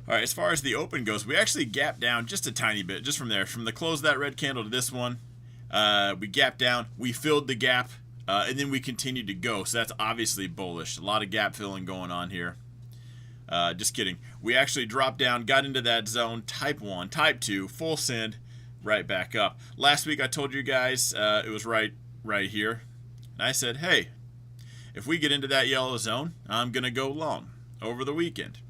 All right, as far as the open goes, we actually gapped down just a tiny bit, just from there. From the close of that red candle to this one, we gapped down, we filled the gap, and then we continued to go. So that's obviously bullish. A lot of gap filling going on here. Just kidding. We actually dropped down, got into that zone, type 1, type 2, full send, right back up. Last week I told you guys it was right here. And I said, hey, if we get into that yellow zone, I'm going to go long over the weekend.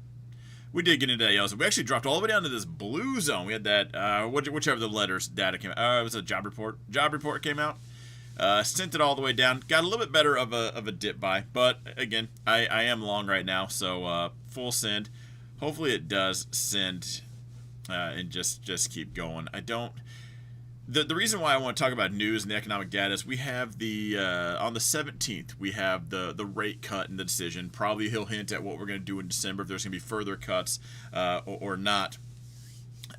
We did get into that yellow zone. We actually dropped all the way down to this blue zone. We had that, whichever the letters data came out. It was a job report. Job report came out. Sent it all the way down. Got a little bit better of a dip buy. But, again, I am long right now. So, full send. Hopefully it does send and just keep going. I don't... The reason why I want to talk about news and the economic data is we have on the 17th, we have the rate cut and the decision. Probably he'll hint at what we're going to do in December, if there's going to be further cuts or not.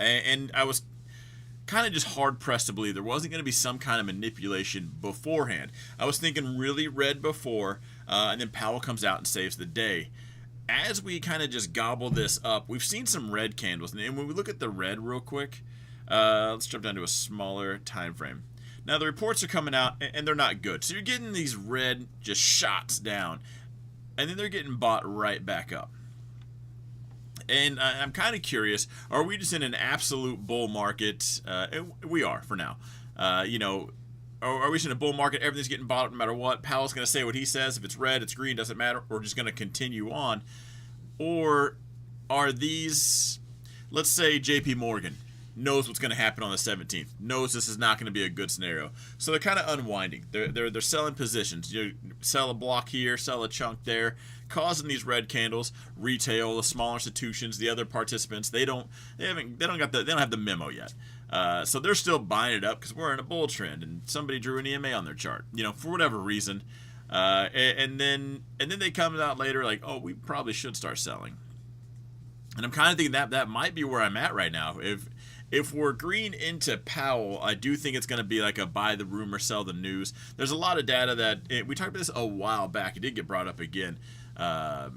And I was kind of just hard-pressed to believe there wasn't going to be some kind of manipulation beforehand. I was thinking really red before, and then Powell comes out and saves the day. As we kind of just gobble this up, we've seen some red candles. And when we look at the red real quick, let's jump down to a smaller time frame. Now the reports are coming out and they're not good. So you're getting these red just shots down, and then they're getting bought right back up. And I'm kind of curious, are we just in an absolute bull market? We are for now. Are we just in a bull market? Everything's getting bought up no matter what. Powell's going to say what he says. If it's red, it's green, doesn't matter. We're just going to continue on. Or are these, let's say JP Morgan knows what's going to happen on the 17th, knows this is not going to be a good scenario. So they're kind of unwinding. They're selling positions. You sell a block here, sell a chunk there, causing these red candles. Retail, the smaller institutions, the other participants, they don't have the memo yet. So they're still buying it up because we're in a bull trend, and somebody drew an EMA on their chart, for whatever reason. And then they come out later like, oh, we probably should start selling. And I'm kind of thinking that might be where I'm at right now. If we're green into Powell, I do think it's going to be like a buy the rumor, sell the news. There's a lot of data that we talked about this a while back. It did get brought up again. I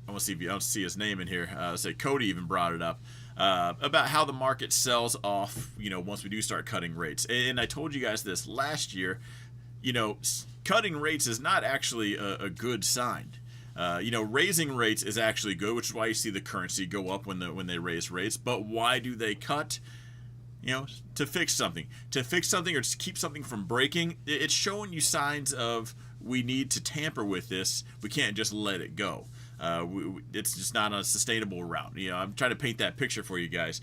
want to see if you don't see his name in here. Say Cody even brought it up about how the market sells off. Once we do start cutting rates. And I told you guys this last year. Cutting rates is not actually a good sign. Raising rates is actually good, which is why you see the currency go up when they raise rates. But why do they cut? To fix something. To fix something or to keep something from breaking. It's showing you signs of we need to tamper with this. We can't just let it go. It's just not a sustainable route. I'm trying to paint that picture for you guys.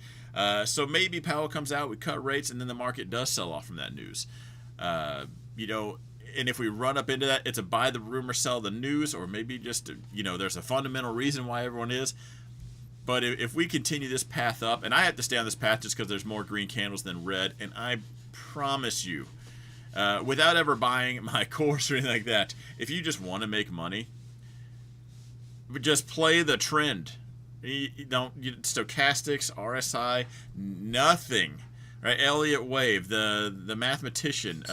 So maybe Powell comes out, we cut rates, and then the market does sell off from that news. And if we run up into that, it's a buy the rumor, sell the news, or maybe just, there's a fundamental reason why everyone is. But if we continue this path up, and I have to stay on this path just because there's more green candles than red, and I promise you, without ever buying my course or anything like that, if you just want to make money, just play the trend. Stochastics, RSI, nothing. Right? Elliott Wave, the mathematician,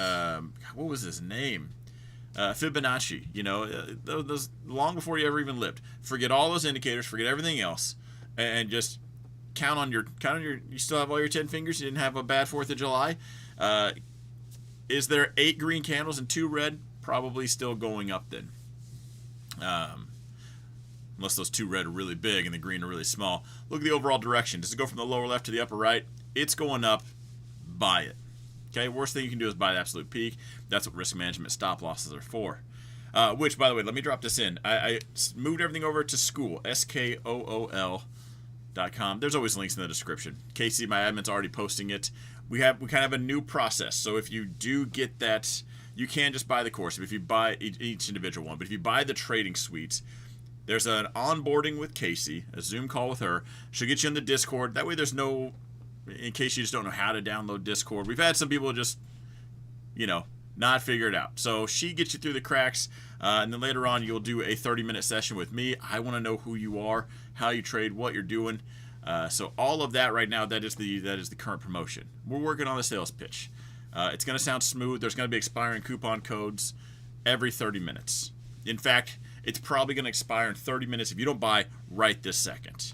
what was his name? Fibonacci. Those long before you ever even lived. Forget all those indicators. Forget everything else, and just count on your. You still have all your 10 fingers. You didn't have a bad 4th of July. Is there 8 green candles and 2 red? Probably still going up then. Unless those 2 red are really big and the green are really small. Look at the overall direction. Does it go from the lower left to the upper right? It's going up. Buy it. Okay, worst thing you can do is buy the absolute peak. That's what risk management stop losses are for. Which, by the way, let me drop this in. I moved everything over to Skool, SKOOL.com. There's always links in the description. Casey, my admin's already posting it. We kind of have a new process. So if you do get that, you can just buy the course. If you buy each individual one, but if you buy the trading suites, there's an onboarding with Casey, a Zoom call with her. She'll get you in the Discord. That way there's no, in case you just don't know how to download Discord. We've had some people just, not figure it out. So she gets you through the cracks, and then later on you'll do a 30-minute session with me. I want to know who you are, how you trade, what you're doing. So all of that right now, that is the current promotion. We're working on the sales pitch. It's going to sound smooth. There's going to be expiring coupon codes every 30 minutes. In fact, it's probably going to expire in 30 minutes if you don't buy right this second.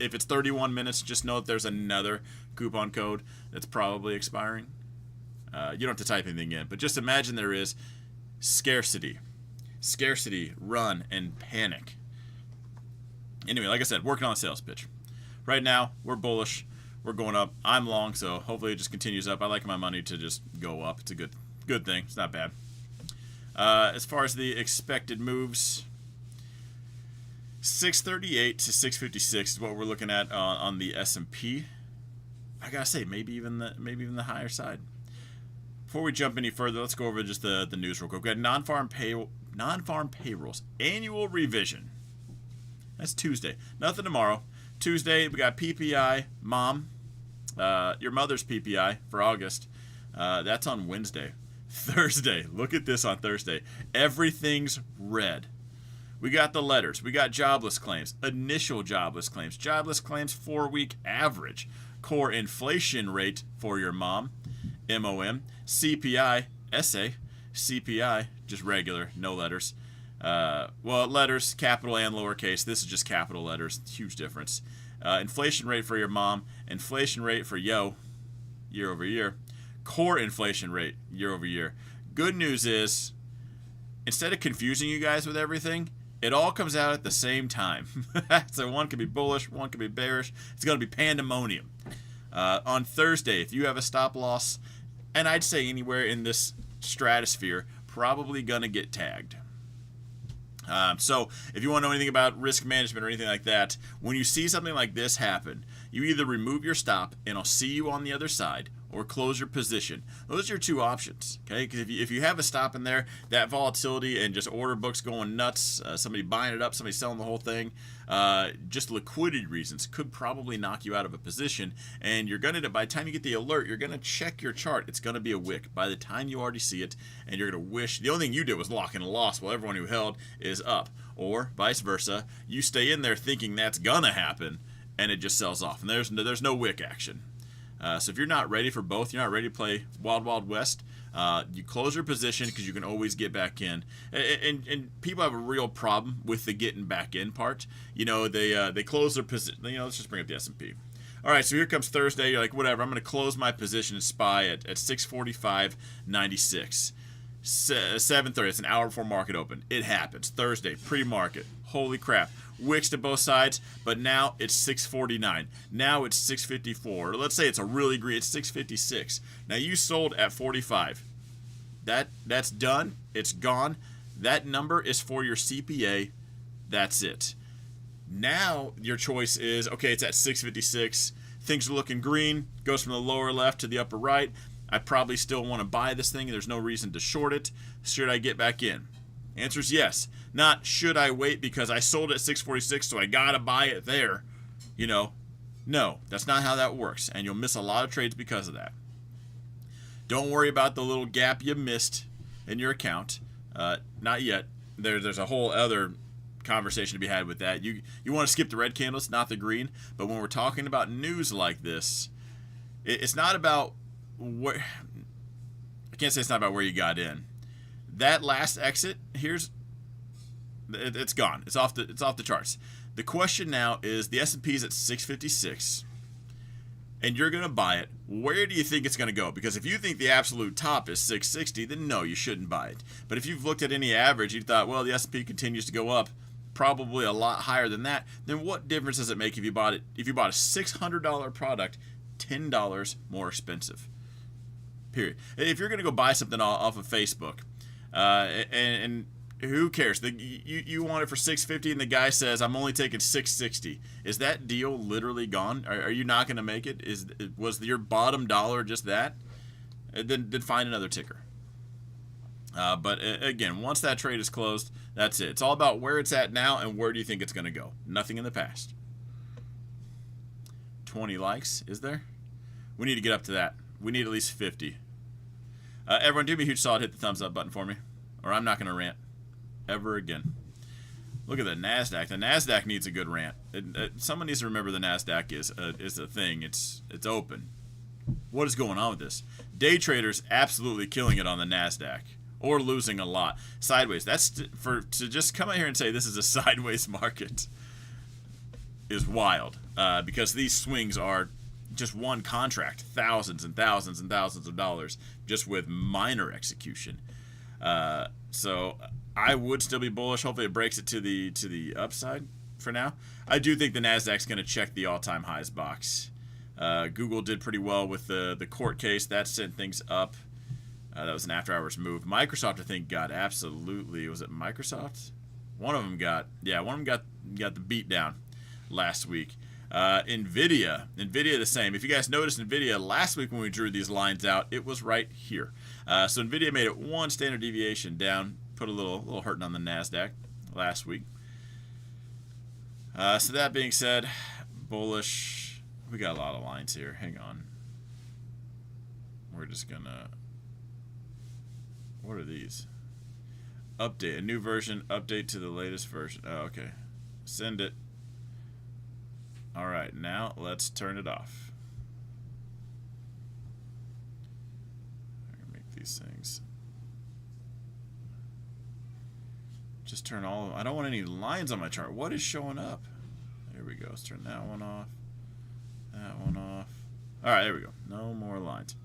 if it's 31 minutes, just know that there's another coupon code that's probably expiring. You don't have to type anything in, but just imagine there is scarcity, run, and panic. Anyway, like I said, working on a sales pitch. Right now, we're bullish. We're going up. I'm long, so hopefully it just continues up. I like my money to just go up. It's a good thing. It's not bad. As far as the expected moves, 638 to 656 is what we're looking at on the S&P. I gotta say, maybe even the higher side. Before we jump any further, let's go over just the news real quick. We got non-farm payrolls annual revision. That's Tuesday. Nothing tomorrow. Tuesday, we got PPI, mom, your mother's PPI for August. That's on Wednesday. Thursday, look at this on Thursday. Everything's red. We got the letters. We got jobless claims, initial jobless claims, 4-week average, core inflation rate for your mom, MOM, CPI, essay, CPI, just regular, no letters. Well, letters, capital and lowercase. This is just capital letters. Huge difference. Inflation rate for your mom. Inflation rate for yo, year over year. Core inflation rate, year over year. Good news is, instead of confusing you guys with everything, it all comes out at the same time. So one could be bullish, one could be bearish. It's going to be pandemonium. On Thursday, if you have a stop loss, and I'd say anywhere in this stratosphere, probably going to get tagged. So if you want to know anything about risk management or anything like that, when you see something like this happen, you either remove your stop and I'll see you on the other side, or close your position. Those are your two options, okay? Because if you have a stop in there, that volatility and just order books going nuts, somebody buying it up, somebody selling the whole thing, just liquidity reasons could probably knock you out of a position. And you're going to, by the time you get the alert, you're going to check your chart. It's going to be a wick by the time you already see it, and you're going to wish the only thing you did was lock in a loss while everyone who held is up. Or vice versa, you stay in there thinking that's going to happen, and it just sells off. And there's no wick action. So if you're not ready for both, you're not ready to play Wild Wild West, you close your position because you can always get back in. And people have a real problem with the getting back in part. You know, they close their position. You know, let's just bring up the S&P. All right, so here comes Thursday. You're like, whatever, I'm going to close my position in SPY at 645.96. 7:30. It's an hour before market open. It happens. Thursday, pre-market. Holy crap. Wicks to both sides, but now it's 649. Now it's 654. Or let's say it's a really green. It's 656. Now you sold at 45. That's done. It's gone. That number is for your CPA. That's it. Now your choice is, okay, it's at 656. Things are looking green. Goes from the lower left to the upper right. I probably still want to buy this thing. There's no reason to short it. Should I get back in? Answer is yes. Not should I wait because I sold at 646, so I gotta buy it there. You know, no, that's not how that works, and you'll miss a lot of trades because of that. Don't worry about the little gap you missed in your account. Not yet. There's a whole other conversation to be had with that. You want to skip the red candles, not the green. But when we're talking about news like this, it's not about where. I can't say it's not about where you got in. That last exit, it's gone. It's off the charts. The question now is the S&P is at 656, and you're going to buy it. Where do you think it's going to go? Because if you think the absolute top is 660, then no, you shouldn't buy it. But if you've looked at any average, you thought, well, the S&P continues to go up, probably a lot higher than that. Then what difference does it make if you bought it? If you bought a $600 product, $10 more expensive. Period. If you're going to go buy something off of Facebook. And who cares? You want it for $650 and the guy says I'm only taking $660. Is that deal literally gone? Are you not going to make it? Was your bottom dollar just that? Then find another ticker. But again, once that trade is closed, that's it. It's all about where it's at now and where do you think it's going to go. Nothing in the past. 20 likes, is there? We need to get up to that. We need at least 50. Everyone, do me a huge solid. Hit the thumbs up button for me, or I'm not going to rant ever again. Look at the NASDAQ. The NASDAQ needs a good rant. Someone needs to remember the NASDAQ is a thing. It's open. What is going on with this? Day traders absolutely killing it on the NASDAQ, or losing a lot. Sideways. That's to just come out here and say this is a sideways market. is wild because these swings are just one contract, thousands and thousands and thousands of dollars just with minor execution. So I would still be bullish. Hopefully it breaks it to the upside for now. I do think the NASDAQ's going to check the all-time highs box. Google did pretty well with the court case. That sent things up. That was an after-hours move. Microsoft, I think, got absolutely... Was it Microsoft? One of them got the beat down last week. Nvidia the same. If you guys noticed Nvidia last week when we drew these lines out, it was right here. So Nvidia made it one standard deviation down, put a little hurting on the NASDAQ last week. So that being said, bullish. We got a lot of lines here. Hang on. We're just gonna... What are these? Update. A new version. Update to the latest version. Oh, okay. Send it. Alright, now let's turn it off. I'm gonna make these things. Just turn all of them. I don't want any lines on my chart. What is showing up? There we go. Let's turn that one off. That one off. Alright, there we go. No more lines.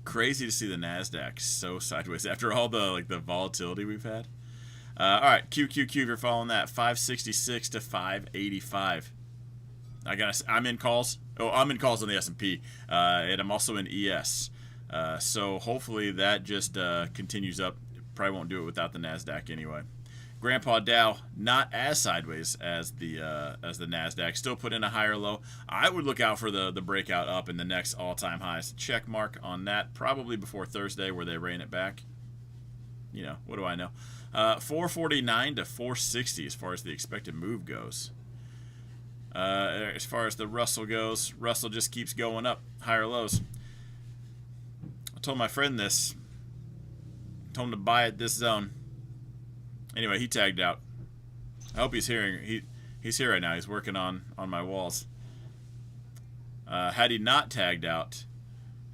Crazy to see the NASDAQ so sideways after all the the volatility we've had. All right, QQQ, if you're following that, 566 to 585. I'm in calls. Oh, I'm in calls on the S&P, and I'm also in ES. So hopefully that just continues up. Probably won't do it without the NASDAQ anyway. Grandpa Dow, not as sideways as the NASDAQ. Still put in a higher low. I would look out for the breakout up in the next all-time highs. Check mark on that, probably before Thursday where they rein it back. You know, what do I know? 449 to 460 as far as the expected move goes. As far as the Russell goes, Russell just keeps going up, higher lows. I told my friend this. Told him to buy at this zone. Anyway, he tagged out. I hope he's hearing. He's here right now. He's working on my walls. Had he not tagged out,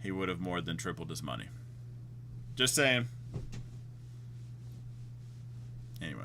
he would have more than tripled his money. Just saying. Anyway.